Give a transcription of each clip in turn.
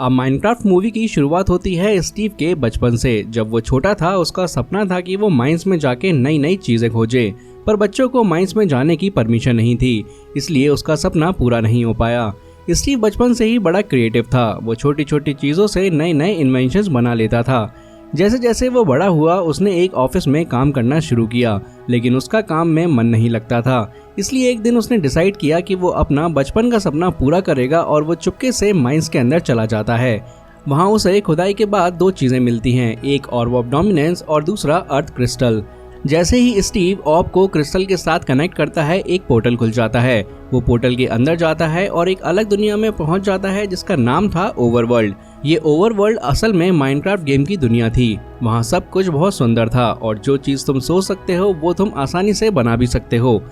अब Minecraft movie की शुरुआत होती है स्टीव के बचपन से। जब वो छोटा था उसका सपना था कि वो माइंस में जाके नई नई चीजें खोजे, पर बच्चों को माइंस में जाने की परमिशन नहीं थी, इसलिए उसका सपना पूरा नहीं हो पाया। स्टीव बचपन से ही बड़ा क्रिएटिव था, वो छोटी छोटी चीजों से नए नए इन्वेंशंस बना लेता था। जैसे जैसे वो बड़ा हुआ उसने एक ऑफिस में काम करना शुरू किया, लेकिन उसका काम में मन नहीं लगता था। इसलिए एक दिन उसने डिसाइड किया कि वो अपना बचपन का सपना पूरा करेगा और वो चुपके से माइंस के अंदर चला जाता है। वहाँ उसे खुदाई के बाद दो चीजें मिलती हैं, एक ऑर्ब ऑफ डोमिनेंस और दूसरा अर्थ क्रिस्टल। जैसे ही स्टीव ऑर्ब को क्रिस्टल के साथ कनेक्ट करता है, एक पोर्टल खुल जाता है। वो पोर्टल के अंदर जाता है और एक अलग दुनिया में पहुंच जाता है जिसका नाम था ओवरवर्ल्ड। ये ओवरवर्ल्ड असल में माइनक्राफ्ट गेम की दुनिया थी। वहाँ सब कुछ बहुत सुंदर था और जो चीज तुम सोच सकते हो वो तुम आसानी से बना भी सकते हो।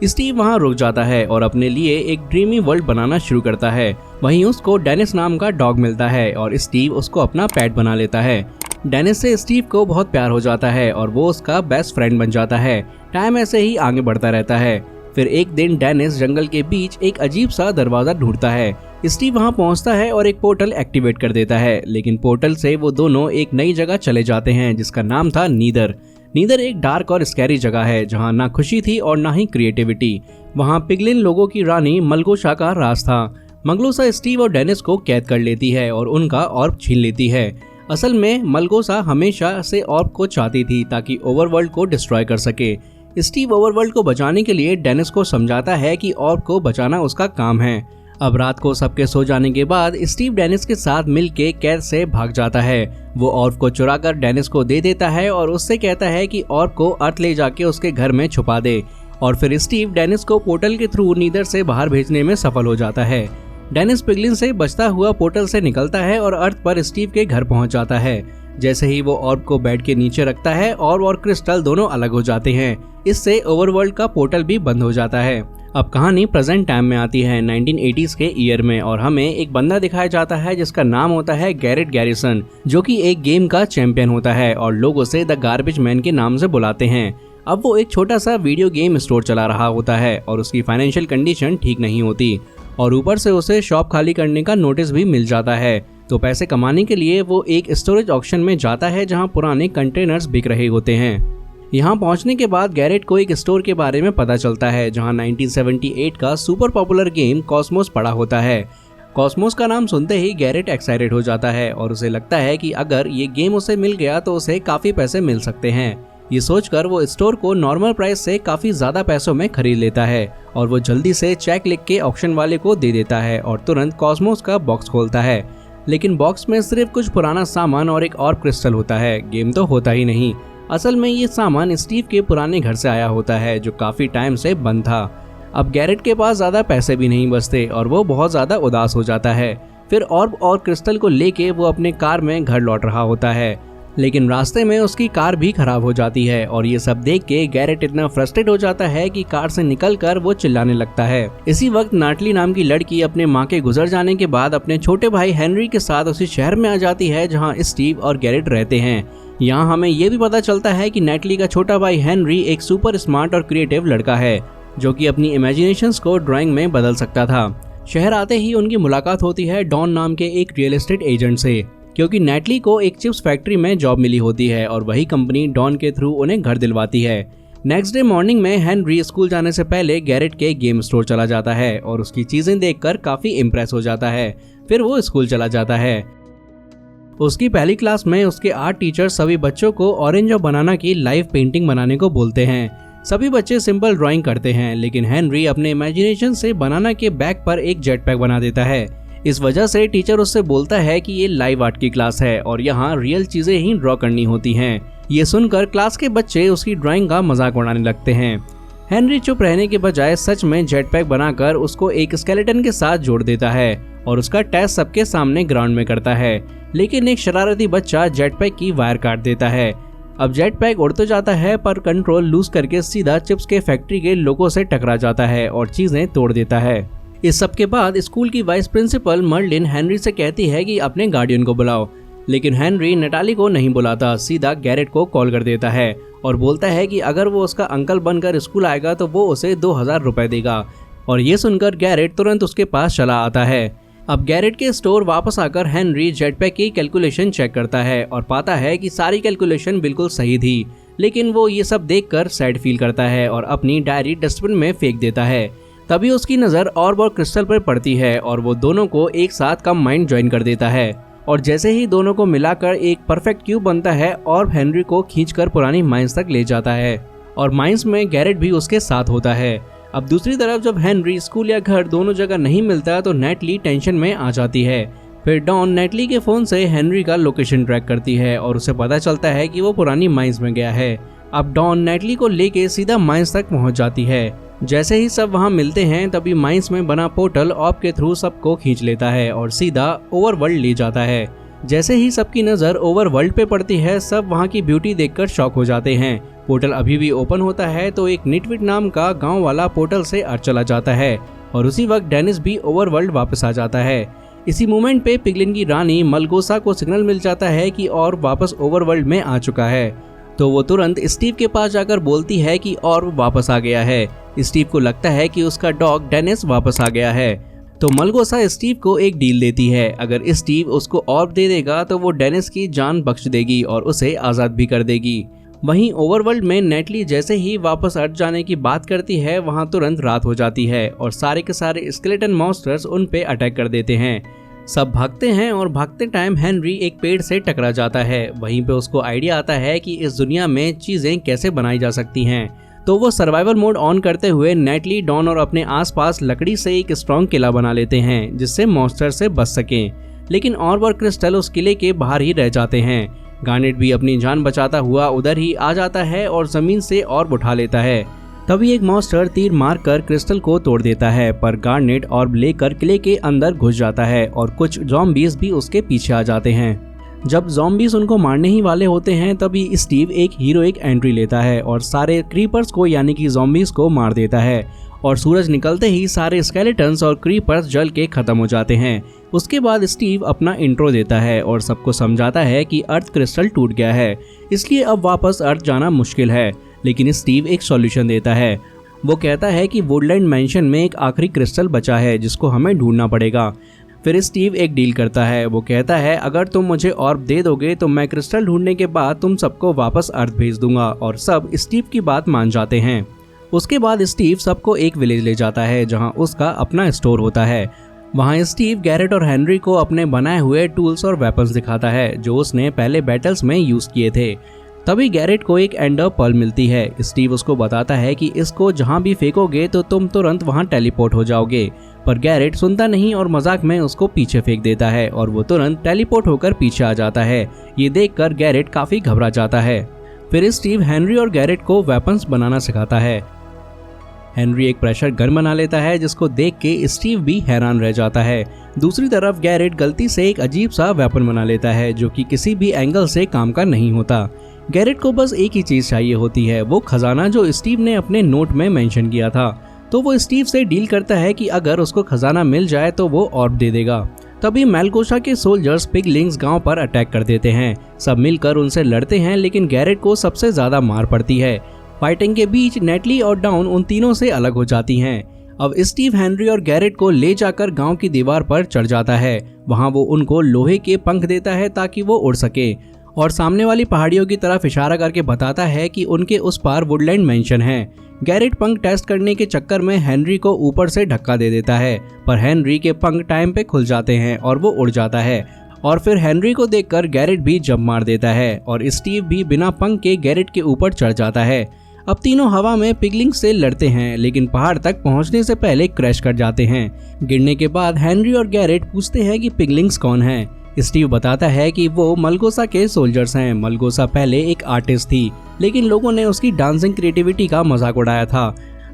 स्टीव वहाँ रुक जाता है और अपने लिए एक ड्रीमी वर्ल्ड बनाना शुरू करता है। वहीं उसको डेनिस नाम का डॉग मिलता है और स्टीव उसको अपना पेट बना लेता है। डेनिस से स्टीव को बहुत प्यार हो जाता है और वो उसका बेस्ट फ्रेंड बन जाता है। टाइम ऐसे ही आगे बढ़ता रहता है। फिर एक दिन डेनिस जंगल के बीच एक अजीब सा दरवाजा ढूंढता है। स्टीव वहां पहुंचता है और एक पोर्टल एक्टिवेट कर देता है, लेकिन पोर्टल से वो दोनों एक नई जगह चले जाते हैं जिसका नाम था नीदर। नीदर एक डार्क और स्कैरी जगह है जहां ना खुशी थी और ना ही क्रिएटिविटी। वहां पिगलिन लोगों की रानी मलगोशा का राज था। मलगोशा स्टीव और डेनिस को कैद कर लेती है और उनका ऑर्ब छीन लेती है। असल में मलगोशा हमेशा से ऑर्ब को चाहती थी ताकि ओवरवर्ल्ड को डिस्ट्रॉय कर सके। स्टीव ओवरवर्ल्ड को बचाने के लिए डेनिस को समझाता है कि ऑर्ब को बचाना उसका काम है। अब रात को सबके सो जाने के बाद स्टीव डेनिस के साथ मिलके कैद से भाग जाता है। वो ऑर्ब को चुराकर डेनिस को दे देता है और उससे कहता है कि ऑर्ब को अर्थ ले जाके उसके घर में छुपा दे। और फिर स्टीव डेनिस को पोर्टल के थ्रू नीदर से बाहर भेजने में सफल हो जाता है। डेनिस पिगलिन से बचता हुआ पोर्टल से निकलता है और अर्थ पर स्टीव के घर पहुंच जाता है। जैसे ही वो ऑर्ब को बेड के नीचे रखता है, ऑर्ब और क्रिस्टल दोनों अलग हो जाते हैं। इससे ओवरवर्ल्ड का पोर्टल भी बंद हो जाता है। अब कहानी प्रेजेंट टाइम में आती है 1980s के ईयर में और हमें एक बंदा दिखाया जाता है जिसका नाम होता है गैरेट गैरिसन, जो कि एक गेम का चैंपियन होता है और लोग उसे द गार्बेज मैन के नाम से बुलाते हैं। अब वो एक छोटा सा वीडियो गेम स्टोर चला रहा होता है और उसकी फाइनेंशियल कंडीशन ठीक नहीं होती और ऊपर से उसे शॉप खाली करने का नोटिस भी मिल जाता है। तो पैसे कमाने के लिए वो एक स्टोरेज ऑक्शन में जाता है जहां पुराने कंटेनर्स बिक रहे होते हैं। यहाँ पहुंचने के बाद गैरेट को एक स्टोर के बारे में पता चलता है जहां 1978 का सुपर पॉपुलर गेम कॉस्मोस पड़ा होता है। कॉस्मोस का नाम सुनते ही गैरेट एक्साइटेड हो जाता है और उसे लगता है कि अगर ये गेम उसे मिल गया तो उसे काफी पैसे मिल सकते हैं। ये सोचकर वो स्टोर को नॉर्मल प्राइस से काफी ज्यादा पैसों में खरीद लेता है और वो जल्दी से चेक लिख के ऑक्शन वाले को दे देता है और तुरंत कॉस्मोस का बॉक्स खोलता है। लेकिन बॉक्स में सिर्फ कुछ पुराना सामान और एक और क्रिस्टल होता है, गेम तो होता ही नहीं। असल में ये सामान स्टीव के पुराने घर से आया होता है जो काफी टाइम से बंद था। अब गैरेट के पास ज्यादा पैसे भी नहीं बचते और वो बहुत ज्यादा उदास हो जाता है। फिर ऑर्ब और क्रिस्टल को लेके वो अपने कार में घर लौट रहा होता है, लेकिन रास्ते में उसकी कार भी खराब हो जाती है और ये सब देख के गैरेट इतना फ्रस्ट्रेट हो जाता है कि कार से निकलकर वो चिल्लाने लगता है। इसी वक्त नाटली नाम की लड़की अपने माँ के गुजर जाने के बाद अपने छोटे भाई हेनरी के साथ उसी शहर में आ जाती है जहाँ स्टीव और गैरेट रहते हैं। यहाँ हमें ये भी पता चलता है कि नाटली का छोटा भाई हेनरी एक सुपर स्मार्ट और क्रिएटिव लड़का है जो कि अपनी इमेजिनेशंस को ड्राइंग में बदल सकता था। शहर आते ही उनकी मुलाकात होती है डॉन नाम के एक रियल एस्टेट एजेंट से, क्योंकि नाटली को एक चिप्स फैक्ट्री में जॉब मिली होती है और वही कंपनी डॉन के थ्रू उन्हें घर दिलवाती है। नेक्स्ट डे मॉर्निंग में हेनरी स्कूल जाने से पहले गैरेट के गेम स्टोर चला जाता है और उसकी चीजें देखकर काफी इम्प्रेस हो जाता है। फिर वो स्कूल चला जाता है। उसकी पहली क्लास में उसके आर्ट टीचर सभी बच्चों को ऑरेंज और बनाना की लाइव पेंटिंग बनाने को बोलते हैं। सभी बच्चे सिंपल ड्राइंग करते हैं, लेकिन हेनरी अपने इमेजिनेशन से बनाना के बैक पर एक जेट पैक बना देता है। इस वजह से टीचर उससे बोलता है कि ये लाइव आर्ट की क्लास है और यहाँ रियल चीजें ही ड्रॉ करनी होती हैं। ये सुनकर क्लास के बच्चे उसकी ड्राइंग का मजाक उड़ाने लगते हैं। हेनरी चुप रहने के बजाय सच में जेट पैक बनाकर उसको एक स्केलेटन के साथ जोड़ देता है और उसका टेस्ट सबके सामने ग्राउंड में करता है, लेकिन एक शरारती बच्चा जेट पैक की वायर काट देता है। अब जेट पैक उड़ तो जाता है पर कंट्रोल लूज करके सीधा चिप्स के फैक्ट्री के लोगों से टकरा जाता है और चीजें तोड़ देता है। इस सब के बाद स्कूल की वाइस प्रिंसिपल मर्लिन हेनरी से कहती है कि अपने गार्डियन को बुलाओ, लेकिन हेनरी नटाली को नहीं बुलाता, सीधा गैरेट को कॉल कर देता है और बोलता है कि अगर वो उसका अंकल बनकर स्कूल आएगा तो वो उसे 2000 रुपए देगा। और ये सुनकर गैरेट तुरंत उसके पास चला आता है। अब गैरेट के स्टोर वापस आकर हेनरी जेटपैक की कैलकुलेशन चेक करता है और पाता है कि सारी कैलकुलेशन बिल्कुल सही थी, लेकिन वो ये सब देखकर सैड फील करता है और अपनी डायरी डस्टबिन में फेंक देता है। तभी उसकी नज़र ऑर्ब और क्रिस्टल पर पड़ती है और वो दोनों को एक साथ कंबाइन ज्वाइन कर देता है और जैसे ही दोनों को मिलाकर एक परफेक्ट क्यूब बनता है, ऑर्ब हेनरी को खींचकर पुरानी माइंस तक ले जाता है और माइंस में गैरेट भी उसके साथ होता है। अब दूसरी तरफ जब हेनरी स्कूल या घर दोनों जगह नहीं मिलता तो नेटली टेंशन में आ जाती है। फिर डॉन नेटली के फोन से हेनरी का लोकेशन ट्रैक करती है और उसे पता चलता है कि वो पुरानी माइंस में गया है। अब डॉन नेटली को लेके सीधा माइंस तक पहुंच जाती है। जैसे ही सब वहां मिलते हैं तभी माइंस में बना पोर्टल ऑर्ब के थ्रू सबको खींच लेता है और सीधा ओवरवर्ल्ड ले जाता है। जैसे ही सबकी नज़र ओवरवर्ल्ड पे पड़ती है, सब वहां की ब्यूटी देखकर शॉक हो जाते हैं। पोर्टल अभी भी ओपन होता है तो एक निटविट नाम का गांव वाला पोर्टल से चला जाता है और उसी वक्त डेनिस भी ओवरवर्ल्ड वापस आ जाता है। इसी मोमेंट पे पिगलिन की रानी मलगोसा को सिग्नल मिल जाता है कि ऑर्ब वापस ओवरवर्ल्ड में आ चुका है, तो वो तुरंत स्टीव के पास जाकर बोलती है कि ऑर्ब वापस आ गया है। स्टीव को लगता है कि उसका डॉग डेनिस वापस आ गया है, तो मलगोसा स्टीव को एक डील देती है। अगर स्टीव उसको ऑर्ब दे देगा तो वो डेनिस की जान बख्श देगी और उसे आज़ाद भी कर देगी। वहीं ओवरवर्ल्ड में नेटली जैसे ही वापस अर्थ जाने की बात करती है, वहां तुरंत रात हो जाती है और सारे के सारे स्केलेटन मॉन्स्टर्स उन पे अटैक कर देते हैं। सब भागते हैं और भागते टाइम हेनरी एक पेड़ से टकरा जाता है। वहीं पे उसको आइडिया आता है कि इस दुनिया में चीज़ें कैसे बनाई जा सकती हैं, तो वो सर्वाइवल मोड ऑन करते हुए नेटली, डॉन और अपने आसपास लकड़ी से एक स्ट्रॉन्ग किला बना लेते हैं जिससे मॉन्स्टर से बच सकें। लेकिन ऑर्ब और क्रिस्टल उस किले के बाहर ही रह जाते हैं। गार्नेट भी अपनी जान बचाता हुआ उधर ही आ जाता है और जमीन से ऑर्ब उठा लेता है। तभी एक मॉन्स्टर तीर मारकर क्रिस्टल को तोड़ देता है, पर गार्नेट ऑर्ब लेकर किले के अंदर घुस जाता है और कुछ ज़ॉम्बीज़ भी उसके पीछे आ जाते हैं। जब ज़ॉम्बीज़ उनको मारने ही वाले होते हैं तभी स्टीव एक हीरोइक एंट्री लेता है और सारे क्रीपर्स को यानी कि ज़ॉम्बीज़ को मार देता है और सूरज निकलते ही सारे स्केलेटन्स और क्रीपर्स जल के खत्म हो जाते हैं। उसके बाद स्टीव अपना इंट्रो देता है और सबको समझाता है कि अर्थ क्रिस्टल टूट गया है, इसलिए अब वापस अर्थ जाना मुश्किल है। लेकिन स्टीव एक सॉल्यूशन देता है। वो कहता है कि वुडलैंड मैंशन में एक आखिरी क्रिस्टल बचा है जिसको हमें ढूंढना पड़ेगा। फिर स्टीव एक डील करता है। वो कहता है अगर तुम मुझे ऑर्ब दे दोगे तो मैं क्रिस्टल ढूंढने के बाद तुम सबको वापस अर्थ भेज दूंगा, और सब स्टीव की बात मान जाते हैं। उसके बाद स्टीव सबको एक विलेज ले जाता है जहां उसका अपना स्टोर होता है। वहां स्टीव गैरेट और हेनरी को अपने बनाए हुए टूल्स और वेपन्स दिखाता है जो उसने पहले बैटल्स में यूज किए थे। तभी गैरेट को एक एंडर पर्ल मिलती है। स्टीव उसको बताता है कि इसको जहां भी फेंकोगे तो तुम तुरंत वहां टेलीपोर्ट हो जाओगे, पर गैरेट सुनता नहीं और मजाक में उसको पीछे फेंक देता है और वो तुरंत टेलीपोर्ट होकर पीछे आ जाता है। ये देखकर गैरेट काफी घबरा जाता है। फिर स्टीव हेनरी और गैरेट को वेपन्स बनाना सिखाता है। हेनरी एक प्रेशर गन बना लेता है जिसको देख के स्टीव भी हैरान रह जाता है। दूसरी तरफ गैरेट गलती से एक अजीब सा वेपन बना लेता है जो कि किसी भी एंगल से काम का नहीं होता। गैरेट को बस एक ही चीज चाहिए होती है, वो खजाना जो स्टीव ने अपने नोट में मेंशन किया था। तो वो स्टीव से डील करता है कि अगर उसको खजाना मिल जाए तो वो ऑर्ब दे देगा। तभी मेलगोशा के सोल्जर्स पिगलिंग्स गांव पर अटैक कर देते हैं। सब मिलकर उनसे लड़ते हैं लेकिन गैरेट को सबसे ज्यादा मार पड़ती है। फाइटिंग के बीच नेटली और डाउन उन तीनों से अलग हो जाती हैं। अब स्टीव हेनरी और गैरेट को ले जाकर गांव की दीवार पर चढ़ जाता है। वहां वो उनको लोहे के पंख देता है ताकि वो उड़ सके और सामने वाली पहाड़ियों की तरफ इशारा करके बताता है कि उनके उस पार वुडलैंड मैंशन है। गैरेट पंख टेस्ट करने के चक्कर में हेनरी को ऊपर से धक्का दे देता है, पर हेनरी के पंख टाइम पे खुल जाते हैं और वो उड़ जाता है। और फिर हेनरी को देखकर गैरेट भी जंप मार देता है और स्टीव भी बिना पंख के गैरेट के ऊपर चढ़ जाता है। अब तीनों हवा में पिगलिंग से लड़ते हैं लेकिन पहाड़ तक पहुंचने से पहले क्रैश कर जाते हैं। गिरने के बाद हेनरी और गैरेट पूछते हैं कि पिगलिंग्स कौन हैं। स्टीव बताता है कि वो मलगोसा के सोल्जर्स हैं। मलगोसा पहले एक आर्टिस्ट थी लेकिन लोगों ने उसकी डांसिंग क्रिएटिविटी का मजाक उड़ाया था।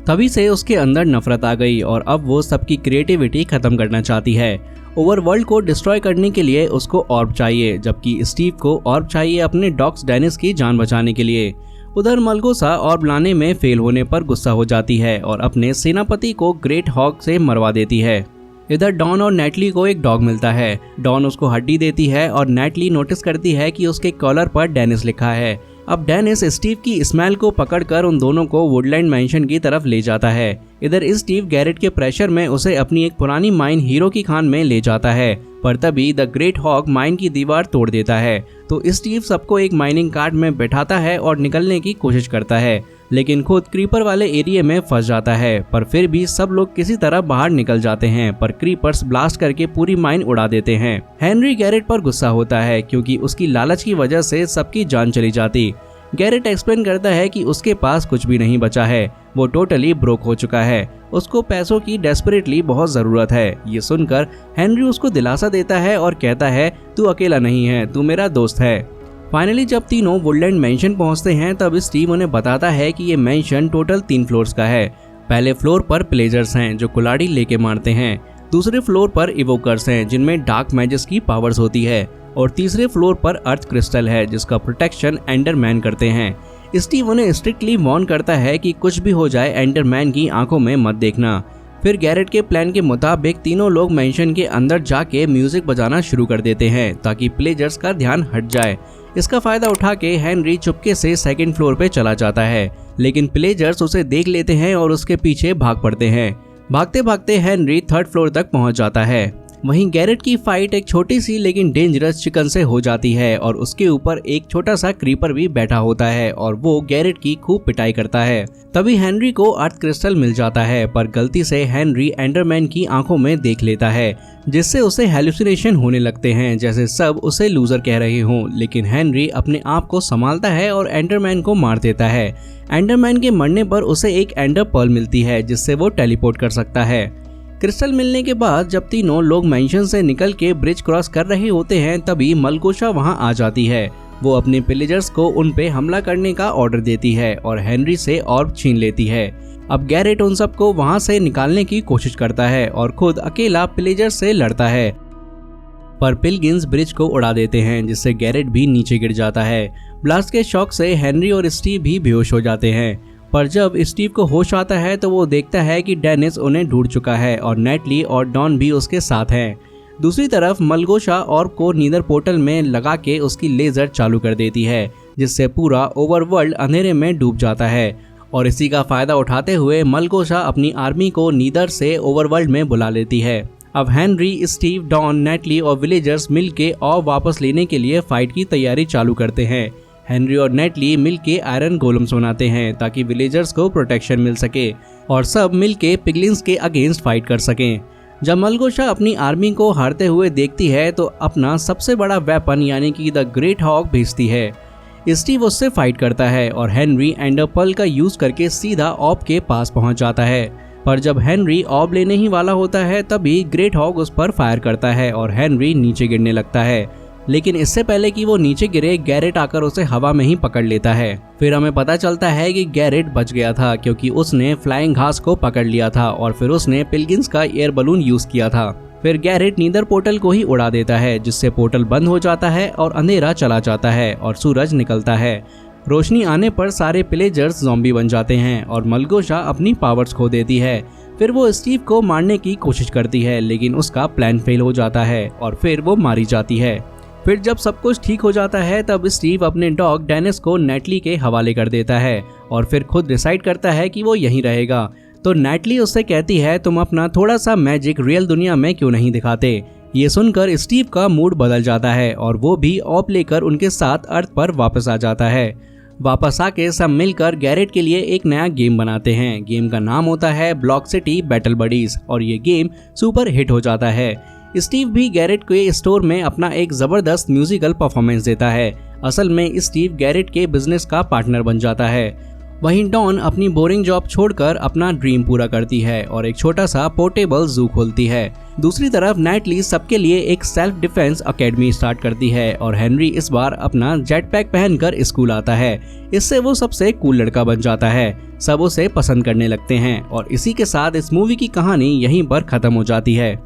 तभी से उसके अंदर नफरत आ गई और अब वो सबकी क्रिएटिविटी खत्म करना चाहती है। ओवरवर्ल्ड को डिस्ट्रॉय करने के लिए उसको ऑर्ब चाहिए, जबकि स्टीव को ऑर्ब चाहिए अपने डॉग्स डेनिस की जान बचाने के लिए। उधर मलगोसा ऑर्ब लाने में फेल होने पर गुस्सा हो जाती है और अपने सेनापति को ग्रेट हॉग से मरवा देती है। इधर डॉन और नेटली को एक डॉग मिलता है। डॉन उसको हड्डी देती है और नेटली नोटिस करती है कि उसके कॉलर पर डेनिस लिखा है। अब डेनिस स्टीव की स्मेल को पकड़कर उन दोनों को वुडलैंड मैंशन की तरफ ले जाता है। इधर स्टीव गैरेट के प्रेशर में उसे अपनी एक पुरानी माइन हीरो की खान में ले जाता है, पर तभी द ग्रेट हॉग माइन की दीवार तोड़ देता है। तो स्टीव सबको एक माइनिंग कार्ट में बैठाता है और निकलने की कोशिश करता है, लेकिन खुद क्रीपर वाले एरिया में फंस जाता है। पर फिर भी सब लोग किसी तरह बाहर निकल जाते हैं, पर क्रीपर्स ब्लास्ट करके पूरी माइन उड़ा देते हैं। हेनरी गैरेट पर गुस्सा होता है क्योंकि उसकी लालच की वजह से सबकी जान चली जाती। गैरेट एक्सप्लेन करता है कि उसके पास कुछ भी नहीं बचा है, वो टोटली ब्रोक हो चुका है, उसको पैसों की डेस्परेटली बहुत जरूरत है। ये सुनकर हेनरी उसको दिलासा देता है और कहता है तू अकेला नहीं है, तू मेरा दोस्त है। फाइनली जब तीनों वुडलैंड मैंशन पहुंचते हैं तब स्टीव उन्हें बताता है कि ये मैंशन टोटल 3 फ्लोर्स का है। पहले फ्लोर पर प्लेजर्स हैं जो कुल्हाड़ी लेके मारते हैं, दूसरे फ्लोर पर इवोकर्स हैं जिनमें डार्क मैजिक्स की पावर्स होती है, और तीसरे फ्लोर पर अर्थ क्रिस्टल है जिसका प्रोटेक्शन एंडरमैन करते हैं। स्टीव उन्हें स्ट्रिक्टली वार्न करता है कि कुछ भी हो जाए एंडरमैन की आंखों में मत देखना। फिर गैरेट के प्लान के मुताबिक तीनों लोग मैंशन के अंदर जाके म्यूजिक बजाना शुरू कर देते हैं ताकि प्लेजर्स का ध्यान हट जाए। इसका फायदा उठा के हेनरी चुपके से 2nd फ्लोर पे चला जाता है, लेकिन प्लेजर्स उसे देख लेते हैं और उसके पीछे भाग पड़ते हैं। भागते भागते हेनरी 3rd फ्लोर तक पहुंच जाता है। वहीं गैरेट की फाइट एक छोटी सी लेकिन डेंजरस चिकन से हो जाती है और उसके ऊपर एक छोटा सा क्रीपर भी बैठा होता है और वो गैरेट की खूब पिटाई करता है। तभी हेनरी को अर्थ क्रिस्टल मिल जाता है, पर गलती से हेनरी एंडरमैन की आंखों में देख लेता है, जिससे उसे हेलुसिनेशन होने लगते हैं जैसे सब उसे लूजर कह रहे हों। लेकिन हेनरी अपने आप को संभालता है और एंडरमैन को मार देता है। एंडरमैन के मरने पर उसे एक एंडर पर्ल मिलती है जिससे वो टेलीपोर्ट कर सकता है। क्रिस्टल मिलने के बाद जब तीनों लोग मैंशन से निकल के ब्रिज क्रॉस कर रहे होते हैं तभी मलगोशा वहां आ जाती है। वो अपने पिलेजर्स को उन पे हमला करने का ऑर्डर देती है और हेनरी से ऑर्ब छीन लेती है। अब गैरेट उन सबको वहां से निकालने की कोशिश करता है और खुद अकेला पिलेजर से लड़ता है, पर पिलगिन्स ब्रिज को उड़ा देते हैं जिससे गैरेट भी नीचे गिर जाता है। ब्लास्ट के शॉक से हेनरी और स्टीव भी बेहोश हो जाते हैं, पर जब स्टीव को होश आता है तो वो देखता है कि डेनिस उन्हें ढूंढ चुका है और नेटली और डॉन भी उसके साथ हैं। दूसरी तरफ मलगोशा ऑर्ब को नीदर पोर्टल में लगा के उसकी लेजर चालू कर देती है, जिससे पूरा ओवरवर्ल्ड अंधेरे में डूब जाता है। और इसी का फायदा उठाते हुए मलगोशा अपनी आर्मी को नीदर से ओवरवर्ल्ड में बुला लेती है। अब हेनरी, स्टीव, डॉन, नेटली और विलेजर्स मिलके ऑर्ब वापस लेने के लिए फाइट की तैयारी चालू करते हैं। हेनरी और नेटली मिलके आयरन गोलम्स बनाते हैं ताकि विलेजर्स को प्रोटेक्शन मिल सके और सब मिलके पिगलिन्स के अगेंस्ट फाइट कर सकें। जब मलगोशा अपनी आर्मी को हारते हुए देखती है तो अपना सबसे बड़ा वेपन यानी कि द ग्रेट हॉग भेजती है। स्टीव उससे फाइट करता है और हेनरी एंडर पर्ल का यूज करके सीधा ऑर्ब के पास पहुंच जाता है, पर जब हेनरी ऑर्ब लेने ही वाला होता है तभी ग्रेट हॉग उस पर फायर करता है और हेनरी नीचे गिरने लगता है। लेकिन इससे पहले कि वो नीचे गिरे गैरेट आकर उसे हवा में ही पकड़ लेता है। फिर हमें पता चलता है कि गैरेट बच गया था क्योंकि उसने फ्लाइंग घास को पकड़ लिया था और फिर उसने पिलगिन्स का एयर बलून यूज किया था। फिर गैरेट नीदर पोर्टल को ही उड़ा देता है जिससे पोर्टल बंद हो जाता है और अंधेरा चला जाता है और सूरज निकलता है। रोशनी आने पर सारे पिलेजर्स ज़ॉम्बी बन जाते हैं और मलगोशा अपनी पावर्स खो देती है। फिर वो स्टीव को मारने की कोशिश करती है लेकिन उसका प्लान फेल हो जाता है और फिर वो मारी जाती है। फिर जब सब कुछ ठीक हो जाता है तब स्टीव अपने डॉग डेनिस को नेटली के हवाले कर देता है और फिर खुद डिसाइड करता है कि वो यहीं रहेगा। तो नेटली उससे कहती है तुम अपना थोड़ा सा मैजिक रियल दुनिया में क्यों नहीं दिखाते। ये सुनकर स्टीव का मूड बदल जाता है और वो भी ऑर्ब लेकर उनके साथ अर्थ पर वापस आ जाता है। वापस आके सब मिलकर गैरेट के लिए एक नया गेम बनाते हैं। गेम का नाम होता है ब्लॉक सिटी बैटल बडीज और ये गेम सुपर हिट हो जाता है। स्टीव भी गैरेट के स्टोर में अपना एक जबरदस्त म्यूजिकल परफॉर्मेंस देता है। असल में स्टीव गैरेट के बिजनेस का पार्टनर बन जाता है। वहीं डॉन अपनी बोरिंग जॉब छोड़कर अपना ड्रीम पूरा करती है और एक छोटा सा पोर्टेबल जू खोलती है। दूसरी तरफ नेटली सबके लिए एक सेल्फ डिफेंस एकेडमी स्टार्ट करती है और हेनरी इस बार अपना जेट पैक पहनकर स्कूल आता है। इससे वो सबसे कूल लड़का बन जाता है। सब उसे पसंद करने लगते हैं और इसी के साथ इस मूवी की कहानी यहीं पर खत्म हो जाती है।